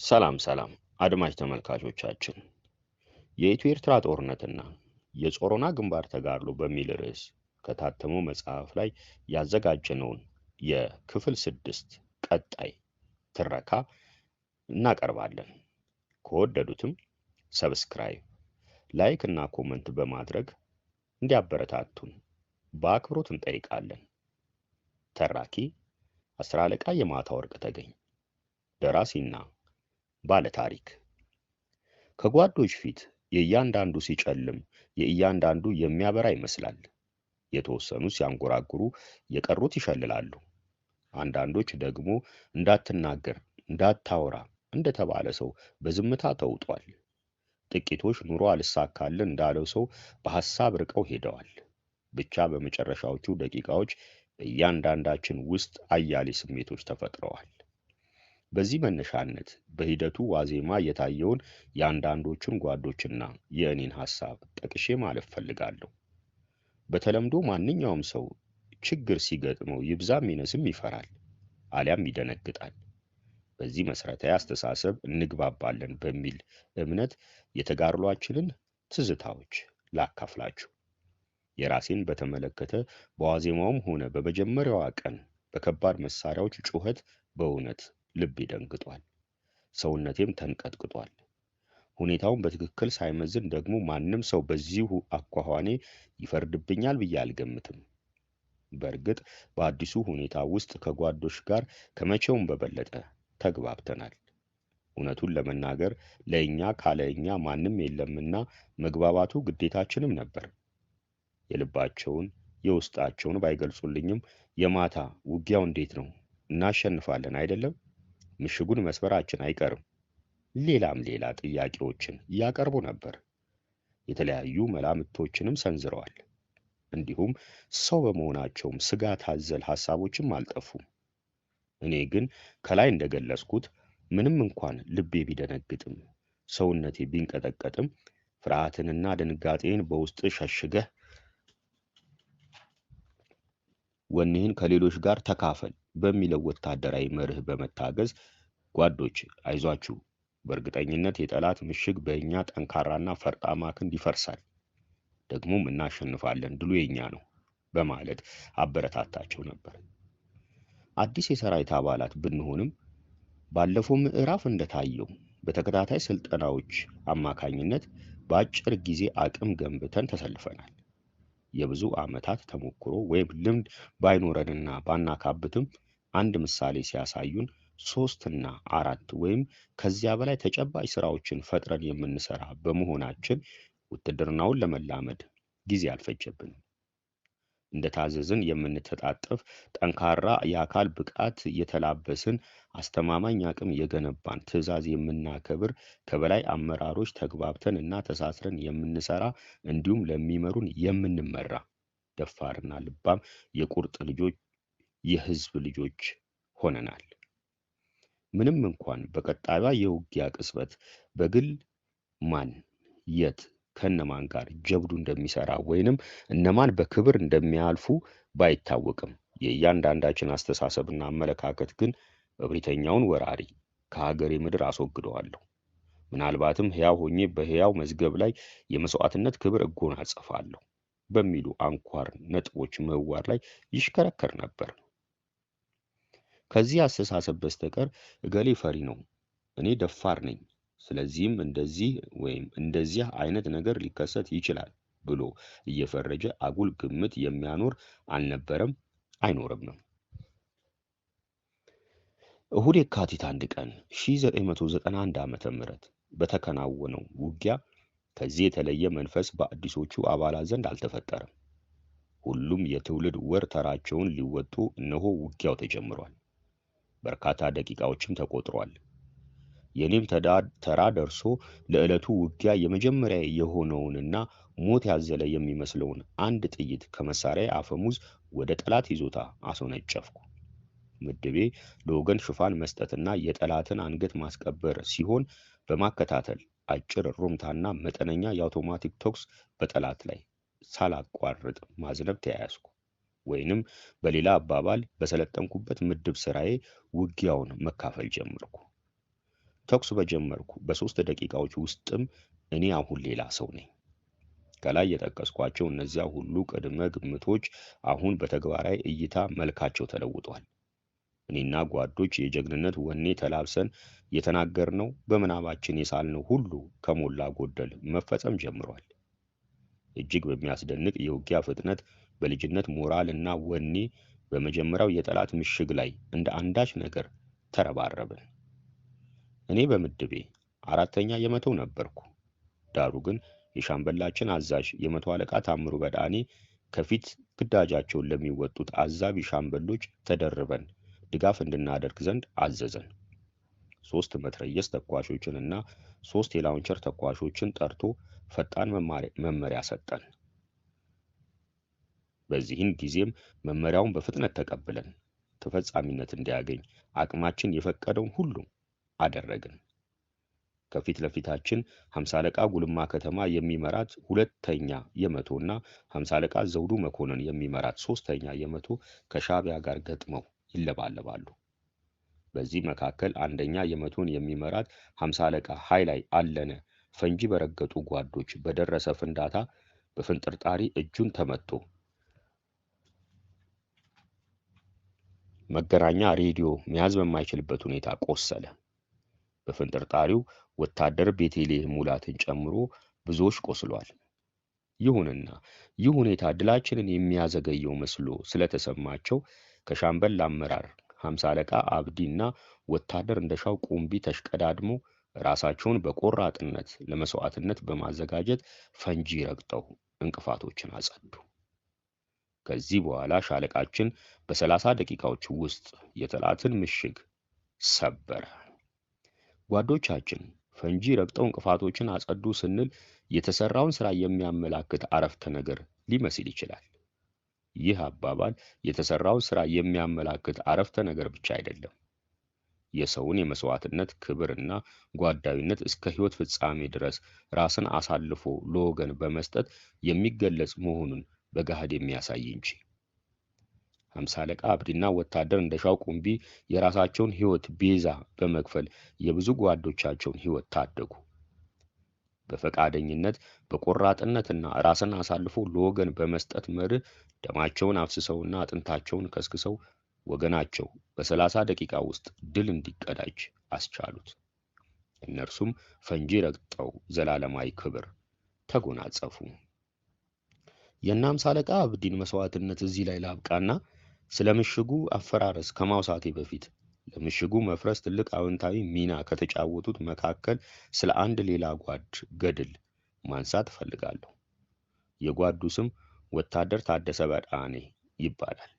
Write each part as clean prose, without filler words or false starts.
ሰላም ሰላም አድማጭ ተመልካቾቻችን የኢትዮ ኤርትራ ጦርነትና የጾሮና ግንባር ተጋድሎ በሚል ርዕስ ከታተመው መጽሐፍ ላይ ያዘጋጀነውን የክፍል 6 ቀጣይ ትረካ እናቀርባለን። ከወደዱትም ሰብስክራይብ፣ ላይክ እና ኮመንት በማድረግ እንዲያበረታቱን በአክብሮት እንጠይቃለን። ተራኪ አስር አለቃ የማታ ወርቅ ተገኝ፣ ደራሲና ባለ ታሪክ። ከጓዶች ፊት የእያንዳንዱ ሲጨልም የእያንዳንዱ የሚያበራ ይመስላል። የተወሰኑ ሲያንጎራጉሩ የቀሩት ይሸልላሉ። አንዳንዶች ደግሞ እንዳትናገር እንዳታወራ እንደተባለ ሰው በዝምታ ተውጧል። ጥቂቶች ኑሮ አልሳካልን እንዳለው ሰው በሐሳብ ርቀው ሄደዋል። ብቻ በመጨረሻዎቹ ደቂቃዎች በእያንዳንዳችን ውስጥ አያሌ ስሜቶች ተፈጥረዋል። በዚህ መነሻነት በሂደቱ ዋዜማ የታየውን የአንዳንዶቹን ጓዶችና የእኔን ሐሳብ ጠቅሼ ማለፍ ፈልጋለሁ። በተለምዶ ማንኛውም ሰው ችግር ሲገጥመው ይብዛም ይነስም ይፈራል፣ አሊያም ይደነግጣል። በዚህ መሰረታዊ አስተሳሰብ እንግባባለን በሚል እምነት የተጋድሏችንን ትዝታዎች ላካፍላችሁ። የራሴን በተመለከተ በዋዜማውም ሆነ በመጀመሪያዋ ቀን በከባድ መሳሪያዎች ጩኸት በእውነት ልብ ይደንግጧል፣ ሰውነቴም ተንቀጥቅጧል። ሁኔታውን በትክክል ሳይመዝን ደግሞ ማንም ሰው በዚሁ አኳኋኔ ይፈርድብኛል ብዬ አልገምትም። በእርግጥ በአዲሱ ሁኔታ ውስጥ ከጓዶች ጋር ከመቼውም በበለጠ ተግባብተናል። እውነቱን ለመናገር ለእኛ ካለ እኛ ማንም የለምና መግባባቱ ግዴታችንም ነበር። የልባቸውን የውስጣቸውን ባይገልጹልኝም የማታ ውጊያው እንዴት ነው? እናሸንፋለን አይደለም? ምሽጉን መስበራችን አይቀርም። ሌላም ሌላ ጥያቄዎችን ያቀርቡ ነበር። የተለያዩ መላምቶችንም ሰንዝረዋል። እንዲሁም ሰው በመሆናቸውም ስጋት አዘል ሐሳቦችም አልጠፉም። እኔ ግን ከላይ እንደገለጽኩት ምንም እንኳን ልቤ ቢደነግጥም ሰውነቴ ቢንቀጠቀጥም ፍርሃትንና ድንጋጤን በውስጥ ሸሽገህ ወኔህን ከሌሎች ጋር ተካፈል በሚለው ወታደራዊ መርህ በመታገዝ ጓዶች አይዟችሁ፣ በእርግጠኝነት የጠላት ምሽግ በእኛ ጠንካራና ፈርጣማ ክንድ ይፈርሳል፣ ደግሞም እናሸንፋለን፣ ድሉ የኛ ነው በማለት አበረታታቸው ነበር። አዲስ የሰራዊት አባላት ብንሆንም ባለፈው ምዕራፍ እንደታየው በተከታታይ ስልጠናዎች አማካኝነት በአጭር ጊዜ አቅም ገንብተን ተሰልፈናል። የብዙ ዓመታት ተሞክሮ ወይም ልምድ ባይኖረንና ባናካብትም አንድ ምሳሌ ሲያሳዩን 3 እና 4 ወይም ከዚያ በላይ ተጨባጭ ስራዎችን ፈጥረን የምንሰራ በመሆናችን ውትድርናውን ለመላመድ ጊዜ አልፈጀብንም። እንደታዘዝን የምንተጣጠፍ፣ ጠንካራ የአካል ብቃት የተላበስን፣ አስተማማኝ አቅም የገነባን፣ ትዕዛዝ የምናከብር፣ ከበላይ አመራሮች ተግባብተን እና ተሳስረን የምንሰራ፣ እንዲሁም ለሚመሩን የምንመራ ደፋርና ልባም የቁርጥ ልጆች የህዝብ ልጆች ሆነናል። ምንም እንኳን በቀጣዩዋ የውጊያ ቅጽበት በግል ማን የት ከነማን ጋር ጀብዱ እንደሚሰራ ወይንም እነማን በክብር እንደሚያልፉ ባይታወቅም የእያንዳንዳችን አስተሳሰብና አመለካከት ግን እብሪተኛውን ወራሪ ከሀገሬ ምድር አስወግደዋለሁ፣ ምናልባትም ሕያው ሆኜ በሕያው መዝገብ ላይ የመስዋዕትነት ክብር እጎናጸፋለሁ በሚሉ አንኳር ነጥቦች ምህዋር ላይ ይሽከረከር ነበር። ከዚህ አስተሳሰብ በስተቀር እገሌ ፈሪ ነው፣ እኔ ደፋር ነኝ፣ ስለዚህም እንደዚህ ወይም እንደዚያ አይነት ነገር ሊከሰት ይችላል ብሎ እየፈረጀ አጉል ግምት የሚያኖር አልነበረም፣ አይኖርም። እሁድ የካቲት 1 ቀን 1991 ዓ.ም በተከናወነው ውጊያ ከዚህ የተለየ መንፈስ በአዲሶቹ አባላት ዘንድ አልተፈጠረም። ሁሉም የትውልድ ወር ተራቸውን ሊወጡ እነሆ ውጊያው ተጀምሯል። በርካታ ደቂቃዎችም ተቆጥሯል። የኔም ተራ ደርሶ ለዕለቱ ውጊያ የመጀመሪያ የሆነውንና ሞት ያዘለ የሚመስለውን አንድ ጥይት ከመሳሪያ አፈሙዝ ወደ ጠላት ይዞታ አስወነጨፍኩ። ምድቤ ለወገን ሽፋን መስጠትና የጠላትን አንገት ማስቀበር ሲሆን በማከታተል አጭር ሩምታና መጠነኛ የአውቶማቲክ ተኩስ በጠላት ላይ ሳላቋርጥ ማዝነብ ተያያዝኩ። ወይንም በሌላ አባባል በሰለጠንኩበት ምድብ ስራዬ ውጊያውን መካፈል ጀመርኩ። ተኩስ በጀመርኩ በ3 ደቂቃዎች ውስጥም እኔ አሁን ሌላ ሰው ነኝ። ከላይ የጠቀስኳቸው እነዚያ ሁሉ ቅድመ ግምቶች አሁን በተግባራዊ እይታ መልካቸው ተለውጧል። እኔና ጓዶች የጀግንነት ወኔ ተላብሰን የተናገርነው በምናባችን የሳልነው ሁሉ ከሞላ ጎደል መፈጸም ጀምሯል። እጅግ በሚያስደንቅ የውጊያ ፍጥነት በልጅነት ሞራል እና ወኔ በመጀመሪያው የጠላት ምሽግ ላይ እንደ አንዳች ነገር ተረባረብን። እኔ በምድቤ 4ኛ የመቶው ነበርኩ። ዳሩ ግን የሻምበላችን አዛዥ የመቶ አለቃ ታምሩ በዳኔ ከፊት ግዳጃቸውን ለሚወጡት አዛቢ ሻምበሎች ተደርበን ድጋፍ እንድናደርግ ዘንድ አዘዘን። 3 መትረየስ ተኳሾችን እና 3 የላውንቸር ተኳሾችን ጠርቶ ፈጣን መመሪያ ሰጠን። በዚህን ጊዜም መመሪያውን በፍጥነት ተቀብለን ተፈጻሚነት እንዲያገኝ አቅማችን የፈቀደውን ሁሉ አደረግን። ከፊት ለፊታችን 50 አለቃ ጉልማ ከተማ የሚመራት 2ኛ የመቶ እና 50 አለቃ ዘውዱ መኮንን የሚመራት 3ኛ የመቶ ከሻዕቢያ ጋር ገጥመው ይለባለባሉ። በዚህ መካከል 1ኛ የመቶን የሚመራት 50 አለቃ ኃይላይ አለነ ፈንጂ በረገጡ ጓዶች በደረሰ ፍንዳታ በፍንጥርጣሪ እጁን ተመቶ መገናኛ ሬዲዮ መያዝ በማይችልበት ሁኔታ ቆሰለ። በፍንጥርጣሪው ወታደር ቤተልሔም ሙላትን ጨምሮ ብዙዎች ቆስሏል። ይሁንና ይህ ሁኔታ ድላችንን የሚያዘገየው መስሎ ስለተሰማቸው ከሻምበል አመራር 50 አለቃ አብዲና ወታደር እንደሻው ቁምቢ ተሽቀዳድሞ ራሳቸውን በቆራጥነት ለመስዋዕትነት በማዘጋጀት ፈንጂ ረግጠው እንቅፋቶችን አጸዱ። ከዚህ በኋላ ሻለቃችን በ30 ደቂቃዎች ውስጥ የጠላትን ምሽግ ሰበረ። ጓዶቻችን ፈንጂ ረግጠው እንቅፋቶችን አጸዱ ስንል የተሰራውን ሥራ የሚያመላክት አረፍተ ነገር ሊመስል ይችላል። ይህ አባባል የተሰራውን ሥራ የሚያመላክት አረፍተ ነገር ብቻ አይደለም። የሰውን የመስዋዕትነት ክብርና ጓዳዊነት እስከ ሕይወት ፍጻሜ ድረስ ራስን አሳልፎ ለወገን በመስጠት የሚገለጽ መሆኑን በገሃድ የሚያሳይ እንጂ። 50 አለቃ አብዲና ወታደር እንደሻው ቁምቢ የራሳቸውን ሕይወት ቤዛ በመክፈል የብዙ ጓዶቻቸውን ሕይወት ታደጉ። በፈቃደኝነት በቆራጥነትና ራስን አሳልፎ ለወገን በመስጠት መርህ ደማቸውን አፍስሰውና አጥንታቸውን ከስክሰው ወገናቸው በ30 ደቂቃ ውስጥ ድል እንዲቀዳጅ አስቻሉት። እነርሱም ፈንጂ ረግጠው ዘላለማዊ ክብር ተጎናጸፉ። የእነ 50 አለቃ አብዲን መስዋዕትነት እዚህ ላይ ላብቃና ስለ ምሽጉ አፈራረስ ከማውሳቴ በፊት ለምሽጉ መፍረስ ትልቅ አዎንታዊ ሚና ከተጫወቱት መካከል ስለ አንድ ሌላ ጓድ ገድል ማንሳት እፈልጋለሁ። የጓዱ ስም ወታደር ታደሰ በዳኔ ይባላል።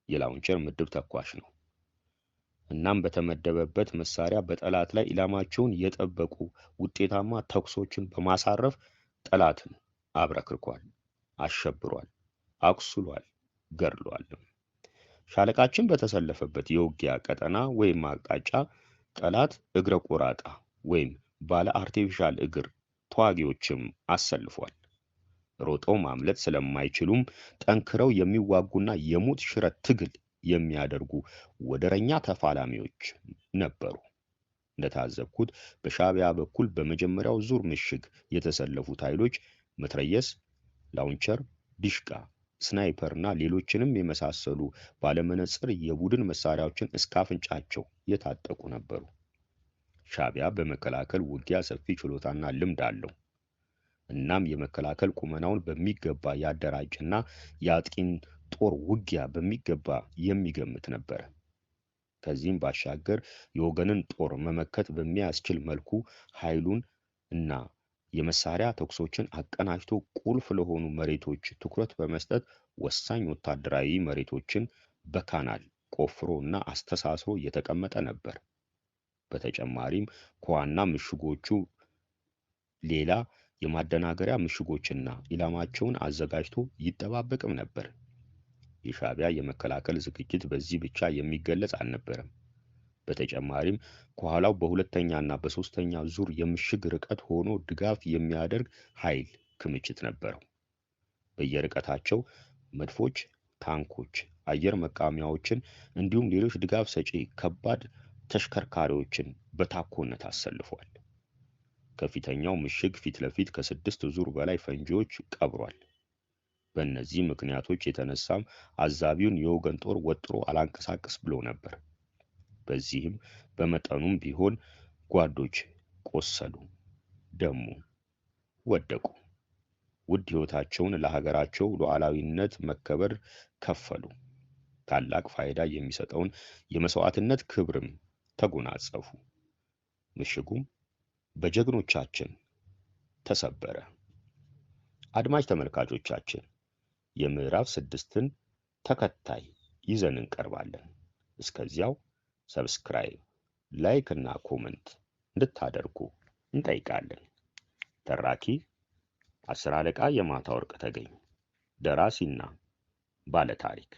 የላውንቸር ምድብ ተኳሽ ነው። እናም በተመደበበት መሳሪያ በጠላት ላይ ኢላማቸውን የጠበቁ ውጤታማ ተኩሶችን በማሳረፍ ጠላትን አብረክርኳል፣ አሸብሯል፣ አቁስሏል፣ ገድሏል። ሻለቃችን በተሰለፈበት የውጊያ ቀጠና ወይም አቅጣጫ ጠላት እግረ ቆራጣ ወይም ባለ አርቲፊሻል እግር ተዋጊዎችም አሰልፏል። ሮጠው ማምለጥ ስለማይችሉም ጠንክረው የሚዋጉና የሞት ሽረት ትግል የሚያደርጉ ወደረኛ ተፋላሚዎች ነበሩ። እንደታዘብኩት በሻዕቢያ በኩል በመጀመሪያው ዙር ምሽግ የተሰለፉት ኃይሎች መትረየስ፣ ላውንቸር፣ ዲሽቃ፣ ስናይፐርና ሌሎችንም የመሳሰሉ ባለመነጽር የቡድን መሳሪያዎችን እስከ አፍንጫቸው የታጠቁ ነበሩ። ሻዕቢያ በመከላከል ውጊያ ሰፊ ችሎታና ልምድ አለው። እናም የመከላከል ቁመናውን በሚገባ ያደራጅና የአጥቂን ጦር ውጊያ በሚገባ የሚገምት ነበር። ከዚህም ባሻገር የወገንን ጦር መመከት በሚያስችል መልኩ ኃይሉን እና የመሳሪያ ተኩሶችን አቀናጅቶ ቁልፍ ለሆኑ መሬቶች ትኩረት በመስጠት ወሳኝ ወታደራዊ መሬቶችን በካናል ቆፍሮ እና አስተሳስሮ የተቀመጠ ነበር። በተጨማሪም ከዋና ምሽጎቹ ሌላ የማደናገሪያ ምሽጎችና ኢላማቸውን አዘጋጅቶ ይጠባበቅም ነበር። የሻዕቢያ የመከላከል ዝግጅት በዚህ ብቻ የሚገለጽ አልነበረም። በተጨማሪም ከኋላው በሁለተኛና በሶስተኛ ዙር የምሽግ ርቀት ሆኖ ድጋፍ የሚያደርግ ኃይል ክምችት ነበረው። በየርቀታቸው መድፎች፣ ታንኮች፣ አየር መቃወሚያዎችን እንዲሁም ሌሎች ድጋፍ ሰጪ ከባድ ተሽከርካሪዎችን በታኮነት አሰልፏል። ከፊተኛው ምሽግ ፊት ለፊት ከ6 ዙር በላይ ፈንጂዎች ቀብሯል። በእነዚህ ምክንያቶች የተነሳም አዛቢውን የወገን ጦር ወጥሮ አላንቀሳቀስ ብሎ ነበር። በዚህም በመጠኑም ቢሆን ጓዶች ቆሰሉ፣ ደሙ፣ ወደቁ። ውድ ሕይወታቸውን ለሀገራቸው ሉዓላዊነት መከበር ከፈሉ። ታላቅ ፋይዳ የሚሰጠውን የመስዋዕትነት ክብርም ተጎናጸፉ። ምሽጉም በጀግኖቻችን ተሰበረ። አድማጭ ተመልካቾቻችን የምዕራፍ 6ን ተከታይ ይዘን እንቀርባለን። እስከዚያው ሰብስክራይብ፣ ላይክ እና ኮመንት እንድታደርጉ እንጠይቃለን። ተራኪ 10 አለቃ የማታ ወርቅ ተገኝ፣ ደራሲና ባለታሪክ